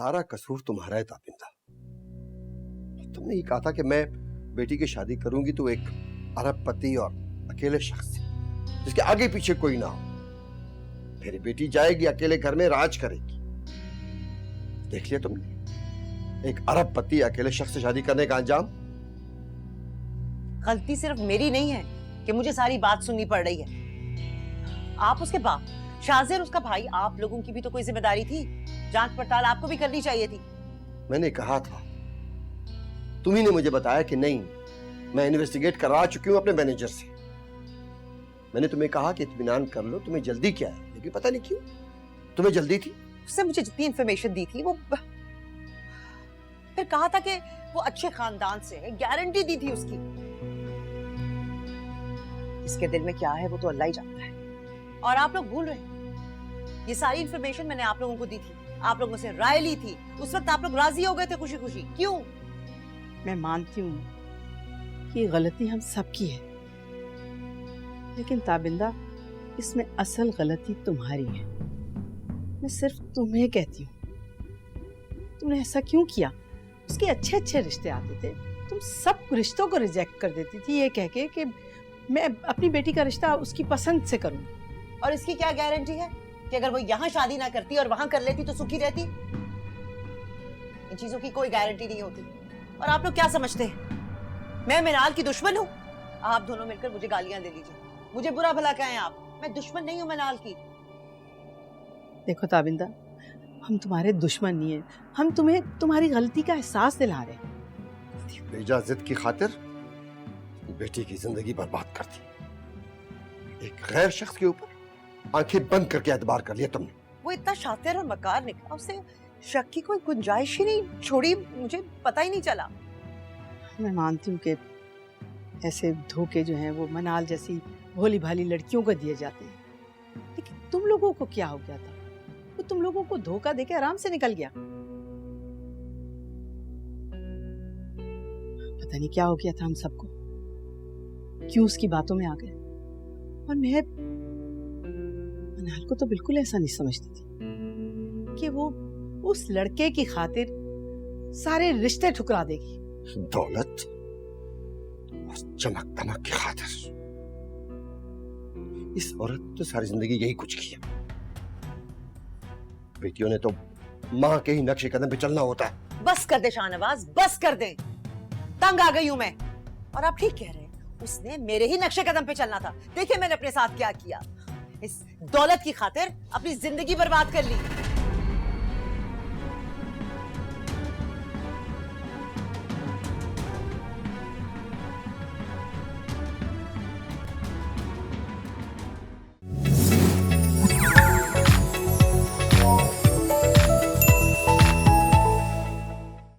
सारा कसूर तुम्हारा है ताबिंदा। तुमने ये कहा था कि मैं बेटी की शादी करूंगी तो एक अरबपति और अकेले शख्स से, जिसके आगे पीछे कोई ना हो। मेरी बेटी जाएगी, अकेले घर में राज करेगी। देख लिया तुमने एक अरबपति अकेले शख्स से शादी करने का अंजाम। गलती सिर्फ मेरी नहीं है कि मुझे सारी बात सुननी पड़ रही है। आप उसके बाप, शाज़ेर उसका भाई, आप लोगों की भी तो कोई जिम्मेदारी थी। जांच पड़ताल आपको भी करनी चाहिए थी। मैंने कहा था, तुम्ही ने मुझे बताया कि नहीं, मैं इन्वेस्टिगेट करा चुकी हूं अपने मैनेजर से। मैंने तुम्हें कहा कि इत्मीनान कर लो, तुम्हें जल्दी क्या है, लेकिन पता नहीं क्यों तुम्हें जल्दी थी। उसने मुझे जितनी इंफॉर्मेशन दी थी वो फिर कहा था कि वो अच्छे खानदान से है, गारंटी दी थी उसकी। इसके दिल में क्या है वो तो अल्लाह ही जानता है। और आप लोग भूल रहे हैं, ये सारी इंफॉर्मेशन मैंने आप लोगों को दी थी, आप लोगों से राय ली थी। उस वक्त आप लोग राजी हो गए थे खुशी खुशी। क्यों? मैं मानती हूँ कि गलती हम सबकी है, लेकिन ताबिंदा इसमें असल गलती तुम्हारी है। मैं सिर्फ तुम्हें कहती हूँ, तुमने ऐसा क्यों किया? उसके अच्छे अच्छे रिश्ते आते थे, तुम सब रिश्तों को रिजेक्ट कर देती थी ये कह के कि मैं अपनी बेटी का रिश्ता उसकी पसंद से करूँ। और इसकी क्या गारंटी है कि अगर वो यहाँ शादी ना करती और वहां कर लेती तो सुखी रहती? इन चीजों की कोई गारंटी नहीं होती। और आप लोग क्या समझते हैं मैं मिनाल की दुश्मन हूँ? आप दोनों मिलकर मुझे गालियां दे लीजिए, मुझे बुरा भला कहें आप, मैं दुश्मन नहीं हूँ मिनाल की। देखो ताबिंदा, हम तुम्हारे दुश्मन नहीं है, हम तुम्हें तुम्हारी गलती का एहसास दिला रहे हैं। बेजा जिद की खातिर बेटी की जिंदगी बर्बाद कर दी। एक गैर शख्स के ऊपर आंखें बंद करके एतबार कर लिया तुमने। वो इतना शातिर और मकार निकला, उसे शक की कोई गुंजाइश ही नहीं छोड़ी, मुझे पता ही नहीं चला। मैं मानती हूँ कि ऐसे धोखे जो हैं वो मनाल जैसी भोली भाली लड़कियों को दिए जाते हैं, लेकिन तुम लोगों को क्या हो गया था? वो तुम लोगों को धोखा देके आराम से निकल गया। पता नहीं क्या हो गया था हम सबको, क्यों उसकी बातों में आ गए। और मैं मनाल को तो बिल्कुल ऐसा नहीं समझती थी कि वो उस लड़के की खातिर सारे रिश्ते ठुकरा देगी। दौलत और चमक दमक की खातिर इस औरत ने तो सारी जिंदगी यही कुछ किया। बेटियों ने तो माँ के ही नक्शे कदम पे चलना होता है। बस कर दे शाहनवाज, बस कर दे, तंग आ गई हूं मैं। और आप ठीक कह रहे हैं, उसने मेरे ही नक्शे कदम पे चलना था। देखिए मैंने अपने साथ क्या किया, इस दौलत की खातिर अपनी जिंदगी बर्बाद कर ली।